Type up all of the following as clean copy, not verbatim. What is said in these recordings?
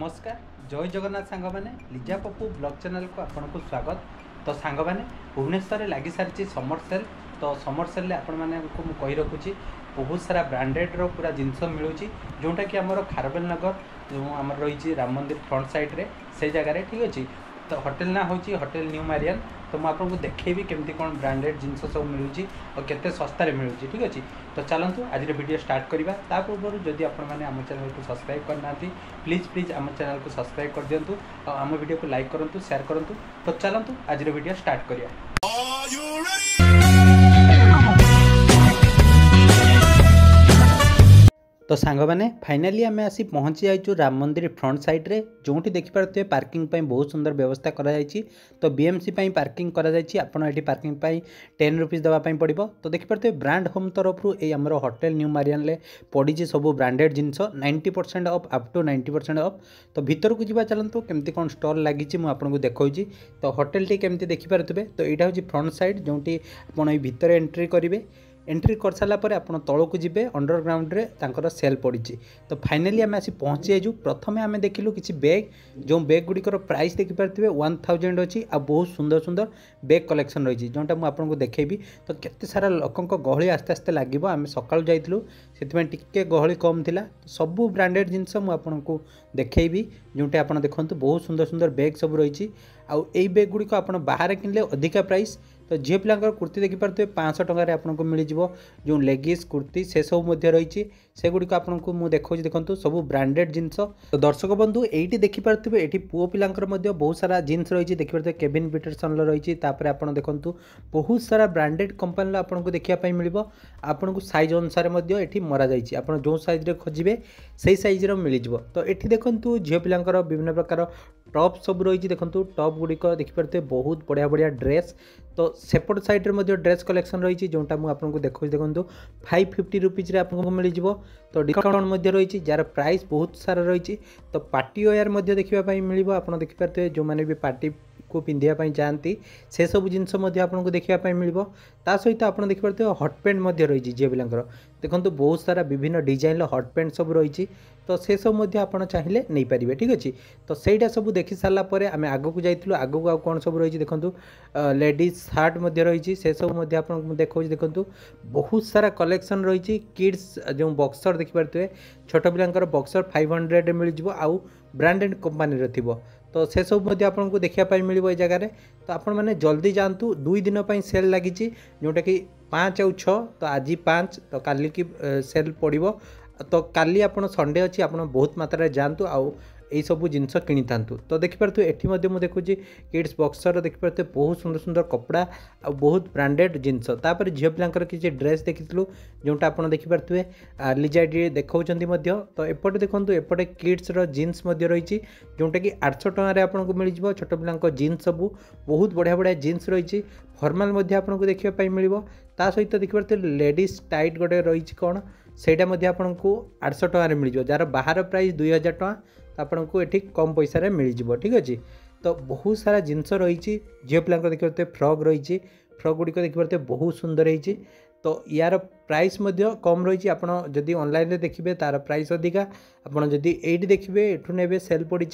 नमस्कार जय जगन्नाथ सांग मैंने लिजा पप्पू ब्लॉग चैनल को आपन को स्वागत। तो सांग मैंने भुवनेश्वर लगी सारी समर सेल। तो समर सेल आपण मैंने को कही रखुची बहुत सारा ब्रांडेड रो पूरा जिनस मिलूँ जोटा कि आमर खारबेल नगर जो आम रही राम मंदिर फ्रंट साइड रे से जगह ठीक अच्छे। तो होटेल ना हूँ होटेल न्यू मारियन। तो मुझे देखेबी केमती कौन ब्रांडेड जिनस सब मिलूँ और केते सस्तार मिलूँ ठीक अच्छे। तो चलतु आज वीडियो स्टार्ट करवा ता पूर्व जदि आपने आम चैनल को सब्सक्राइब करना प्लीज प्लीज आम चैनल को सब्सक्राइब कर दिंतु और आम वीडियो को लाइक करूँ शेयर करूँ। तो चलतु आज वीडियो स्टार्ट करिया। तो सांग मैंने फाइनाली आम आसी पहुँची जाइए राम मंदिर फ्रंट साइड रे जो देखिपे पार्किंग बहुत सुंदर व्यवस्था कराई। तो बीएमसी पार्किंग आपड़ी पार्किंग 10 रुपीज देवाई पड़ो। तो देखिपे ब्रांड होम तरफ ये आम होटेल न्यू मारियन पड़ी सब branded jeans 90% off up to 90% off. तो भीतर को जी चलते केमती कौन स्टॉल लगी मुझे देखी। तो होटेल टी केमती देखिपे तो यहाँ हूँ फ्रंट साइड जो आप भितर एंट्री करेंगे। एंट्री कर सारापर आप तौक जी अंडरग्राउंड रे तांकर सेल पड़ी। तो फाइनाली आम आसी पहुँची जाइए। प्रथम आम देखिलु किसी बैग जो बैग गुड़िकर प्राइस देखिपे 1000 अच्छी आ बहुत सुंदर सुंदर बैग कलेक्शन रही जोटा मुझे देखेबी। तो केते सारा लोकों गहली आस्ते आस्ते लगे आम सकाळु जाइलु से टिके गहली कम थिला। सबू ब्रांडेड जिनस मुझे देखेबी जोटे आप देखो बहुत सुंदर सुंदर बैग सब रही। आउ ए बैग गुड़िक आप बाहर किनले अधिका प्राइस। तो झील पिलांकर कुर्ती देखिपे 500 टकर आपको मिल जो लेगिस कुर्ती से सब रही से गुड़िक आपको मुझे देखो सब ब्रांडेड जिनस। तो दर्शक बंधु ये देखिपे ये पुओ पिलांकर बहुत सारा जीन्स रही देखिपे केविन पीटरसन रही। आप देखो बहुत सारा ब्रांडेड कंपनी आपको देखापी मिल आपको साइज अनुसार ये मरा जाइए आप जो साइज खोजे से साइज मिल जाव। तो ये देखो झील पिलांकर विभिन्न प्रकार टॉप सब रही देखो टॉप गुड़िक देखिपे बहुत बढ़िया बढ़िया ड्रेस। तो सेपट साइड रे ड्रेस कलेक्शन रही जोटा मुझे देखो 550 रुपीज आपको मिल जाव। तो डिस्काउंट रही जार प्राइस बहुत सारा रही। तो पार्टी वेयर देखा मिल आप देखिपे जो मैंने भी पार्टी को पिंधापी जाती से सब जिनस आपको देखापी मिल। ता सहित आप देखिपे हट पैंट रही झील पिलांकर देखो बहुत सारा विभिन्न डिजाइन हट पैंट सब रही। तो से सब आप चाहिए नहीं पारे ठीक अच्छे। तो सहीटा सब देखी सारापर आम आग को जाइलु आगू आउ कौन सब रही देखो लेडीज शार्ट रही से सब आप देखो देखो बहुत सारा कलेक्शन रही। किड्स जो बक्सर देखिपे छोट पिलांकर बक्सर 500 मिल जाव आउ ब्रांडेड कंपनी थी। तो से सब आपको देखापी मिल ये जगार। तो आपण मैंने जल्दी जातु 2 दिन सेल लगी जोटा कि 5 और 6। तो आज 5 तो काली की सेल पड़ो। तो काली आप संडे अच्छी आप बहुत मात्रा जातु आउ यही सब जिनस किनी था। तो देखिपे ये मुझे देखुँ किड्स बक्सर देखिपे बहुत सुंदर सुंदर कपड़ा आ बहुत ब्रांडेड जिनस। तापर झील पिलांकर किसी ड्रेस देखिलु जोटा आप देखिपे लिजा देखा। तो एपटे देखो एपटे किड्स जीन्स रही जोटा कि 800 टकर आपको मिल जाव। छोट पिला जीन्स सब बहुत बढ़िया बढ़िया जीन्स रही फॉर्मल आपको देखापी मिल। ता सहित देखिपे लेडीज टाइट गोटे रही कौन सेटा आपको 800 टकर मिल जाव जार बाहर प्राइस 2000 टका। तो आपको ये कम पैसा मिल जाव ठीक अच्छे। तो बहुत सारा जिनस रही झील पिला देखिए फ्रॉक रही फ्रॉक गुड़िक देखिए बहुत सुंदर है। तो यार प्राइस कम रही जदि ऑनलाइन देखिए तार प्राइस अधिका आपड़ जदि ये देखिए एठू ने सेल पड़ी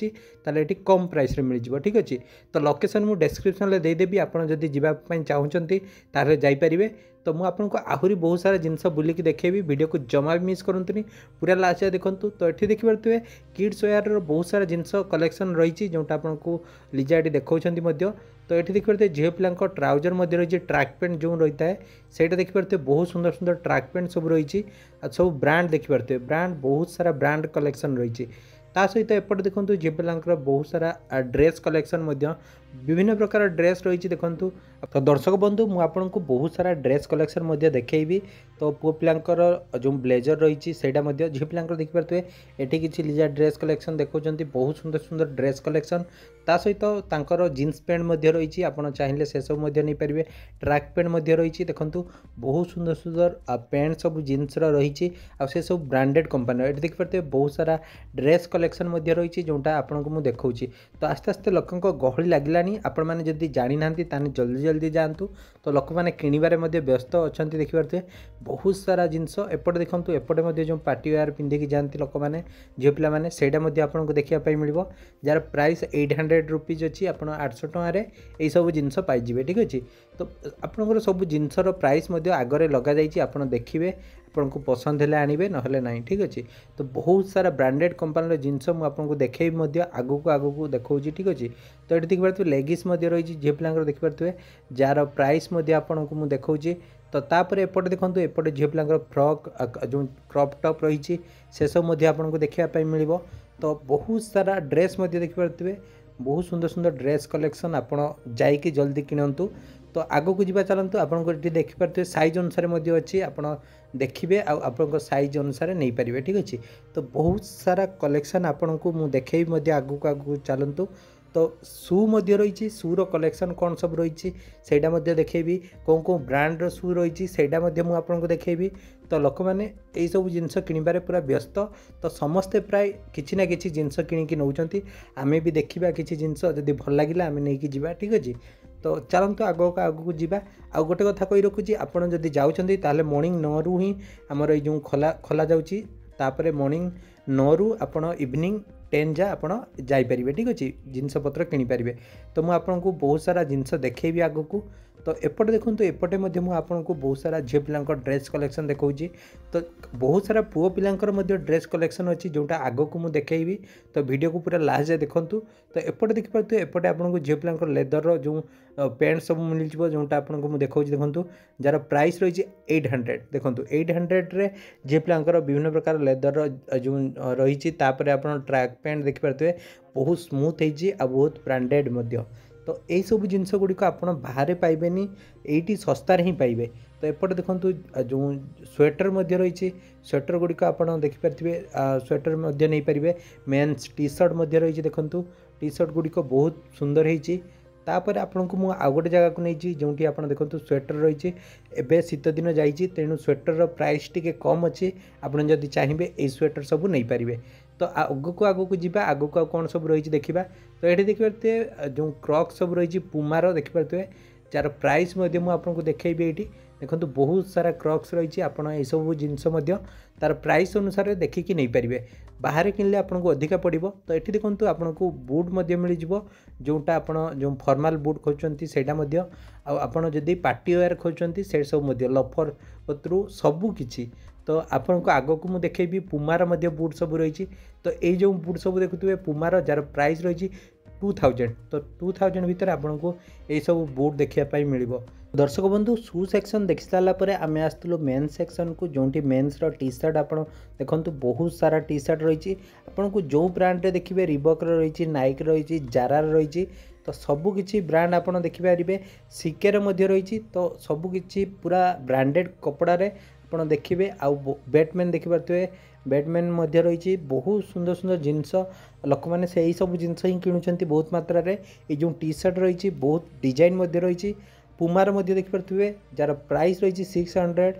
ताले ये कम प्राइस मिल जाव ठीक अच्छे। तो लोकेशन मुझे डिस्क्रिप्शन में देदेवी आप जदि जावाई चाहते तार जापरें। तो मुझे आपको आहरी बहुत सारा जिनस बुलिक देखेबी वीडियो को जमा भी मिस करतुनि पूरा लास्ट देखूँ। तो ये देखिपे किड्स वेयर बहुत सारा जिनस कलेक्शन रही जोटा आपको लिजा ये देखा। तो ये देखिपे झील पिला ट्राउजर रही ट्रैक पैंट जो रही है से देखिपे बहुत सुंदर सुंदर ट्रैक पैंट सब रही सब ब्रांड देखिपे ब्रांड बहुत सारा ब्रांड कलेक्शन रही। ता सहित एपटे देखो झील पिलांकर बहुत सारा ड्रेस कलेक्शन विभिन्न प्रकार ड्रेस रही देखूँ। तो दर्शक बंधु मुझे आपको बहुत सारा ड्रेस कलेक्शन देखेबी। तो पुओ पिलांकर जो ब्लेजर रही से झील पिलांकर देखिपे ये किसी लिजा ड्रेस कलेक्शन देखो बहुत सुंदर सुंदर ड्रेस कलेक्शन। ता सहित तांकर जीन्स पैंट रही आप चाहिए से सब नहीं पारे ट्रैक पैंट रही देखो बहुत सुंदर सुंदर पैंट सब जीन्स रही से सब ब्रांडेड कंपनी ये देखिपे बहुत सारा ड्रेस कलेक्शन रही जोटा आपको मुझे देखा। तो आस्ते आस्ते लोकों गहली लगे आपण मैंने जदि जानी ना ताने जल्दी जल्दी जातु। तो लोक मैंने किणवे व्यस्त अच्छा देखिपे बहुत सारा जिनस एपटे देखूँ एपटे जो पार्टी वेयर पिंधिकी जाती लोक मैंने झील पाने से आपको देखापी मिल जार प्राइस 800 रुपीज अच्छी आप 800 टकर यही सब जिनस पाइबे ठीक अच्छे। तो आपंकर सब जिनसर प्राइस आगे लग जा देखिए आपको पसंद है आने ना ना ठीक अच्छे। तो बहुत सारा ब्रांडेड कंपनी जिनस मुझे देखे आगू आगू देखा ठीक अच्छे। तो ये देखिए लेगिस रही झील पिला देखिपे जार प्राइस आपको मुझे देखा। तो तापर एपटे देखो एपटे झील पिला फ्रॉक जो क्रॉप टॉप रही से सब आपको देखापी मिल। तो बहुत सारा ड्रेस देखिपे बहुत सुंदर सुंदर ड्रेस कलेक्शन आपड़ जाइए जल्दी किणतु। तो आग को जी चलतु आपको ये देखिपे सैज अनुसार अच्छी आप देखिए आप सैज अनुसार नहीं पारे ठीक अच्छे। तो बहुत सारा कलेक्शन आपन को मुझे देखेबी आगू आगू चलतु। तो शू रही शूर कलेक्शन कौन सब रही से देखेबी कौन कौन ब्रांड शू रही से आपको देखेबी। तो लोक मैंने यही सब जिनस किणवे पूरा व्यस्त। तो समस्ते प्राय किसी ना कि जिनस किणिकी नौकरी आमे भी देखा किसी जिनस जदि भल लगे आम नहीं जा ठीक अच्छे। तो चलतु आग आगू जा आ गोटे कथा कही रखुच्छी आपड़ जदि जाऊँगी ताले मॉर्निंग 9 रु ही आमर ये खोला जाऊँगी तापर मॉर्निंग 9 रु आपण इवनिंग 10 जा आप जापर ठीक अच्छे जिनपतर किनीपारे। तो मुझे आपको बहुत सारा जिनस देखेबी आग को। तो एपटे देखो एपटे आपको बहुत सारा झील पिला ड्रेस कलेक्शन देखा। तो बहुत सारा पुओ पिलांकर ड्रेस कलेक्शन अच्छी जोटा आग को मुझे देखेबी। तो वीडियो को पूरा लास्ट जाए देखूँ। तो एपटे देखिए एपटे आपको झील पिला लेदर जो पैंट सब मिल जोटा आपको मुझे देखा देखूँ जार प्राइस रही 800 देखो 800 रे झील पिला विभिन्न प्रकार लेदर जो रही आप ट्रैक पैंट देखिपे बहुत स्मूथ हो बहुत ब्रांडेड। तो यही सब जिनस गुड़िक आप बाहर पाइबे ये सस्तार ही पाइबे। तो एपटे देखो जो स्वेटर रही स्वेटर गुड़िक आप देखिपे स्वेटर नहीं पारे मेन्स टी शर्ट रही देखूँ टी शर्ट गुड़िक बहुत सुंदर होती। तापर आपको मुझे आउ गोटे जगह को नहीं जोटी आप देखो स्वेटर रही एवं शीत दिन जाइए तेणु स्वेटर प्राइस टी कम अच्छी आपड़ जदि चाहिए ये स्वेटर सब नहीं पारे। तो आग को जी आग को कौन सब रही देखा। तो ये देखिए जो क्रॉक सब रही पुमार देखिपे जार प्राइस आपको देखेबी ये देखो बहुत सारा क्रॉक्स रही आपड़ ये सब जिनस तार प्राइस अनुसार देखिकी नहीं पारे बाहर किनले आपको अधिका पड़ो। तो ये देखो आपको बुट मिल जोटा आप जो फॉर्मल बुट खोजती से आपड़ जदि पार्टी वेयर खोजती से सब लफर कतरू सबकि। तो आपको आग को मुझे देखेबी पुमार बूट सब रही। तो ये जो बूट सब देखुए पुमार जार प्राइस रही 2000। तो 2000 भितर आपको यही सब बूट देखापी मिल। दर्शक बंधु शू सेक्शन देखि सारापर आम आसलु मेन्स सेक्शन को जोटी मेन्स टी शर्ट आप देखो बहुत सारा टी शर्ट रही आपन को जो ब्रांड रे देखिए रिबॉक रही नाइक रही जारार रही। तो सबकि ब्रांड आप देखिपारे सिकेर रही। तो सबकि पूरा ब्रांडेड कपड़े आप देखिए आउ बैटमैन देखिपे बैटमैन रही बहुत सुंदर सुंदर जिनस लोक मैंने से सब जिनस ही किणुंट बहुत मात्रा रे। ये जो टी शर्ट रही बहुत डिजाइन रही पुमार देखिपे जार प्राइस रही 600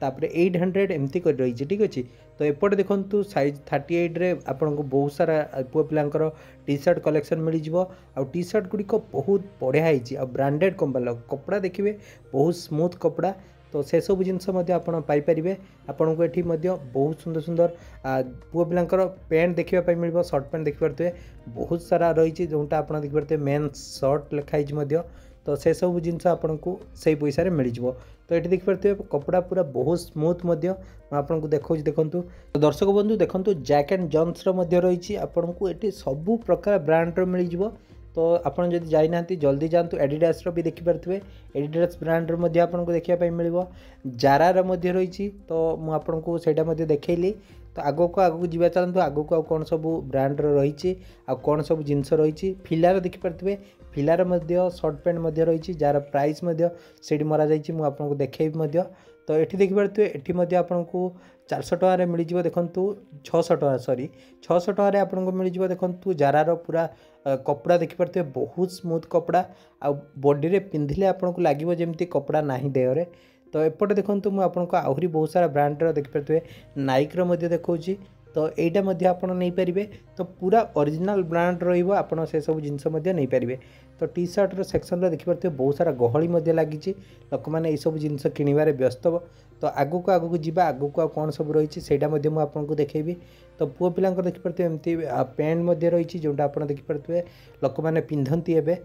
तापर 800 एमती कर रही ठीक अच्छे। तो एपटे देखो साइज 38 रे आपको बहुत सारा पुओ पिलांकर टी शर्ट कलेक्शन मिल जाव टी शर्ट गुड़िक बहुत बढ़िया है ब्रांडेड कंपनी कपड़ा देखिए बहुत स्मूथ कपड़ा। तो से सब जिनस पाइपर आपन को ये बहुत सुंदर सुंदर पुओ पिलांकर पैंट देखापी मिल सर्ट पैंट देखिपे बहुत सारा रही जोटा आप देखिपे मेन्स सर्ट लिखाई। तो से सब जिनस आपन को सही पैसा मिल जाव। तो ये देखिपे कपड़ा पूरा बहुत स्मूथ आपको देखा देखूँ। तो दर्शक बंधु देखो जैक एंड जॉन्स रही आपन को ये सब प्रकार ब्रांड मिल जाव। तो आपड़ जब जाना जल्दी जातु एडिडास भी देखिपे एडिडास ब्रांड आपको देखापी मिल जारार रही। तो मुझे से देखली। तो आग को आग को जी चलते आग को कौन सब ब्रांड रही कौन सब जिनस रही फिलार देखिपे फिलार सर्ट पैंट रही जार प्राइस से मरा आपको देखेबी। तो ये देखिपे ये आपको 400 टकर मिल देखूँ 600 टका सॉरी 600 टकर आपको मिल देखूँ जारार पूरा कपड़ा देखिपे बहुत स्मूथ कपड़ा आ बॉडी रे पिंधिले आपको लगे जमी कपड़ा ना देहरे। तो एपटे देखो मुझे आपको आहरी बहुत सारा ब्रांडर देखिपे नाइक देखा तो यहाँ नहीं पारे। तो पूरा ओरिजिनल ब्रांड रहा से सब जिनस नहीं पारे। तो टी सर्टर सेक्शन देखिए बहुत सारा गहली लगी लोक मैंने सब जिनस किणवे व्यस्त। तो आगक आगक जावा आगक कौन सब रही है आपको देखी। तो पुओ पिला देखिए एमती पैंट रही जोटा आप देखिए लोक मैंने पिंधती एवं।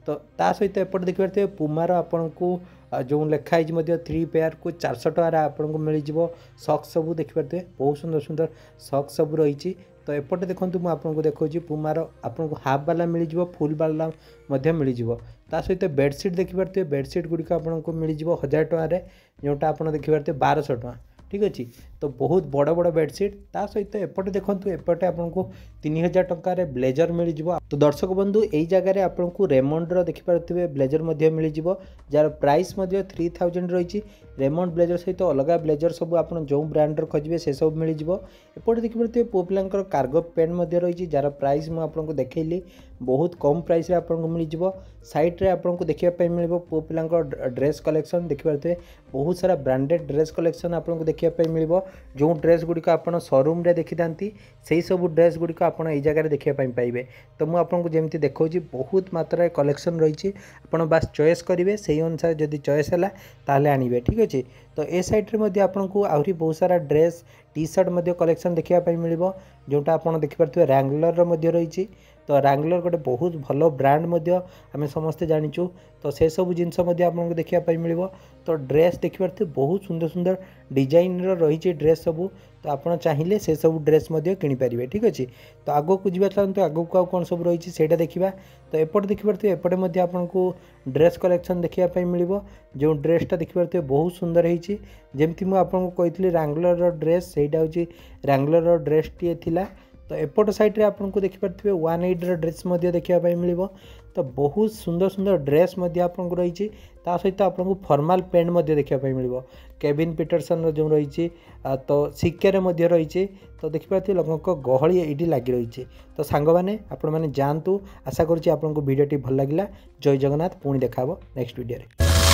तो ता सहित एपट देखिए पुमार आपन को जो लिखाई 3 पेयर को 400 टकर आपको मिल जाव। सक्स सब देखिए बहुत सुंदर सुंदर सक्स सब रही। तो एपटे देखो मुझे आपको देखा पुमार आपको हाफ वाला मिल जाव फुल वाला मिल जाव। ता सहित बेडसीट देखिए बेडसीट गुड़िक आपको मिल जाव 1000 टकर जोटा आप देखिए 1200 टका। ठीक अच्छे। तो बहुत बड़ बड़ बेडसीट ता सहित एपटे देखो एपटे आपको 3000 टकर ब्लेजर मिल जाव। तो दर्शक बंधु यही जगह आपको रेमंडर देखिए ब्लेजर मिल जाव जार प्राइस 3000 रही। रेमंड ब्लेजर सहित अलग ब्लेजर सब आप जो ब्रांडर खोजे से सब मिल जाव। एपटे देखिए पुओ पिलांकर कार्गो पैंट रही जार प्राइस मुझे देखली बहुत कम प्राइस आपको मिल जाव। साइड्रे आपको देखा मिल पुओ पिलांकर ड्रेस कलेक्शन देखिए बहुत सारा ब्रांडेड ड्रेस कलेक्शन आपको देखा मिल जो ड्रेस गुड़िक आप शोरूम देखी था से सब ड्रेस गुड़िक आप जगह देखापी पाइबे। तो मुझे आपको जमी देखा बहुत मात्रा कलेक्शन रही आप बास चॉइस करेंगे से अनुसार जब चॉइस है ताले आनिबे। ठीक अच्छे। तो ए साइड्रे आपको आहरी बहुत सारा ड्रेस टी सर्ट कलेक्शन देखापी मिल जोटा आप देखिए रैंगलर रही। तो रैंगलर गोटे बहुत भल ब्रांड आम समस्ते जाचु। तो से सब जिनस आपको देखापी मिल। तो ड्रेस देखिए बहुत सुंदर सुंदर डिजाइन रही ड्रेस सबू। तो आप चाहिए से सब ड्रेस किनीपारे। ठीक अच्छे। तो आगक को जावा चलते आगक कौन सब रही है देखा। तो एपटे देखिए एपटे आपको ड्रेस कलेक्शन देखापी मिल जो ड्रेसटा देखिए बहुत सुंदर होती जमती मुझे आपको कही रैंगलर ड्रेस से रैंगलर ड्रेस टी थिला। तो एपट साइड्रे आपको देखिए 1/8 ड्रेस देखापी मिल। तो बहुत सुंदर सुंदर ड्रेस आपको रही सहित आपको फॉर्मल पैंट देखापी मिल केविन पीटरसन जो रही। तो सिक्के रही। तो देखिए लोक गहली ये लगी रही। तो सांग मैंने आपण मैंने जातु आशा करुँच आपको वीडियो भल लगा। जय जगन्नाथ पुणी देखा नेक्स्ट वीडियो।